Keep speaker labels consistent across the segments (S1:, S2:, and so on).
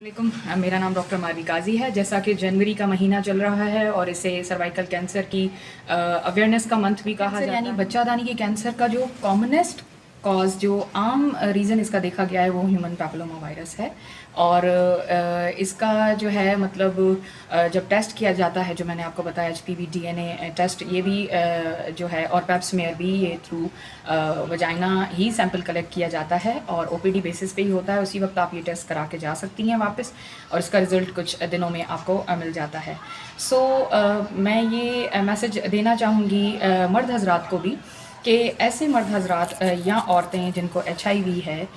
S1: वालेकुम, मेरा नाम डॉक्टर मारवी काजी है। जैसा कि जनवरी का महीना चल रहा है और इसे सर्वाइकल कैंसर की अवेयरनेस का मंथ भी कहा जाता है। यानी बच्चादानी के कैंसर का जो कॉमनेस्ट कॉज, जो आम रीज़न इसका देखा गया है वो ह्यूमन पैपिलोमा वायरस है। और इसका जो है मतलब जब टेस्ट किया जाता है, जो मैंने आपको बताया HPV DNA टेस्ट, ये भी जो है, और पेप स्मेयर भी, ये थ्रू वजाइना ही सैंपल कलेक्ट किया जाता है और OPD बेसिस पे ही होता है। उसी वक्त आप ये टेस्ट करा के जा सकती हैं वापस, और इसका रिज़ल्ट कुछ दिनों में आपको मिल जाता है। सो मैं ये मैसेज देना चाहूँगी मर्द हजरात को भी कि ऐसे मर्द हजरात या औरतें जिनको HIV है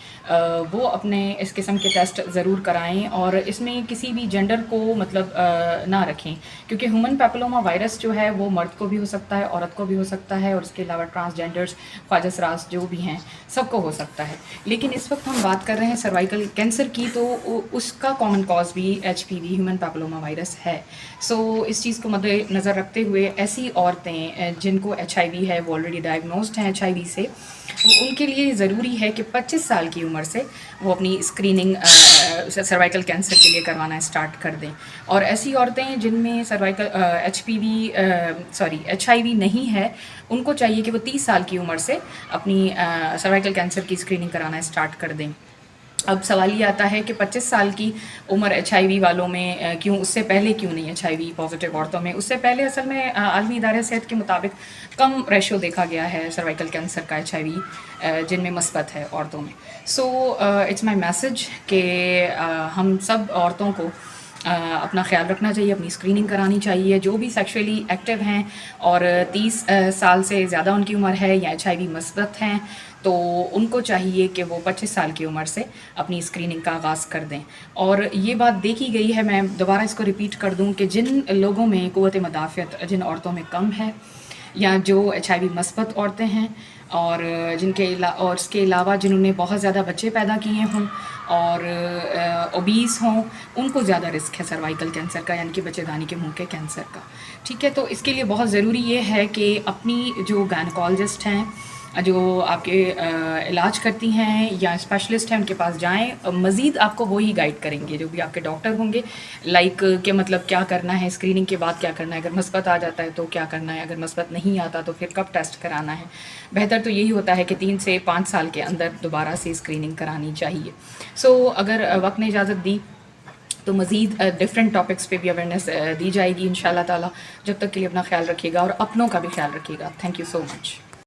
S1: वो अपने इस किस्म के टेस्ट ज़रूर कराएं, और इसमें किसी भी जेंडर को मतलब ना रखें, क्योंकि ह्यूमन पैपिलोमा वायरस जो है वो मर्द को भी हो सकता है, औरत को भी हो सकता है, और इसके अलावा ट्रांसजेंडर्स, ख्वाजा सराज जो भी हैं, सबको हो सकता है। लेकिन इस वक्त हम बात कर रहे हैं सर्वाइकल कैंसर की, तो उसका कॉमन कॉज भी HPV ह्यूमन पैपिलोमा वायरस है। सो इस चीज़ को मद्देनज़र रखते हुए ऐसी औरतें जिनको HIV है, वो ऑलरेडी डायग्नोस्ड हैं HIV से, उनके लिए ज़रूरी है कि 25 साल की उम्र से वो अपनी स्क्रीनिंग सर्वाइकल कैंसर के लिए करवाना स्टार्ट कर दें। और ऐसी औरतें जिनमें सर्वाइकल HIV नहीं है, उनको चाहिए कि वो 30 साल की उम्र से अपनी सर्वाइकल कैंसर की स्क्रीनिंग कराना स्टार्ट कर दें। अब सवाल ये आता है कि 25 साल की उम्र HIV वालों में क्यों, उससे पहले क्यों नहीं HIV पॉजिटिव औरतों में? उससे पहले असल में आलमी इदारे सेहत के मुताबिक कम रेशो देखा गया है सर्वाइकल कैंसर का HIV जिनमें मस्बत है औरतों में। सो इट्स माय मैसेज कि हम सब औरतों को अपना ख्याल रखना चाहिए, अपनी स्क्रीनिंग करानी चाहिए। जो भी सेक्सुअली एक्टिव हैं और 30 साल से ज़्यादा उनकी उम्र है या HIV मस्बत हैं, तो उनको चाहिए कि वो 25 साल की उम्र से अपनी स्क्रीनिंग का आगाज़ कर दें। और ये बात देखी गई है, मैं दोबारा इसको रिपीट कर दूं, कि जिन लोगों में क़ुव्वत मदाफ़ियत जिन औरतों में कम है, या जो HIV मस्बत औरतें हैं, और और इसके अलावा जिन्होंने बहुत ज़्यादा बच्चे पैदा किए हों और ओबीस हों, उनको ज़्यादा रिस्क है सर्वाइकल कैंसर का, यानी कि बच्चेदानी के मुंह के कैंसर का। ठीक है, तो इसके लिए बहुत ज़रूरी ये है कि अपनी जो गायनकोलॉजिस्ट हैं, जो आपके इलाज करती हैं या स्पेशलिस्ट हैं, उनके पास जाएं। मज़ीद आपको वो ही गाइड करेंगे, जो भी आपके डॉक्टर होंगे, लाइक कि मतलब क्या करना है, स्क्रीनिंग के बाद क्या करना है, अगर मस्बत आ जाता है तो क्या करना है, अगर मस्बत नहीं आता तो फिर कब टेस्ट कराना है। बेहतर तो यही होता है कि 3 से 5 साल के अंदर दोबारा से स्क्रीनिंग करानी चाहिए। सो अगर वक्त ने इजाज़त दी तो मज़ीद डिफरेंट टॉपिक्स पे भी अवेयरनेस दी जाएगी इंशाल्लाह ताला। जब तक के लिए अपना ख्याल रखिएगा और अपनों का भी ख्याल रखिएगा। Thank you so much.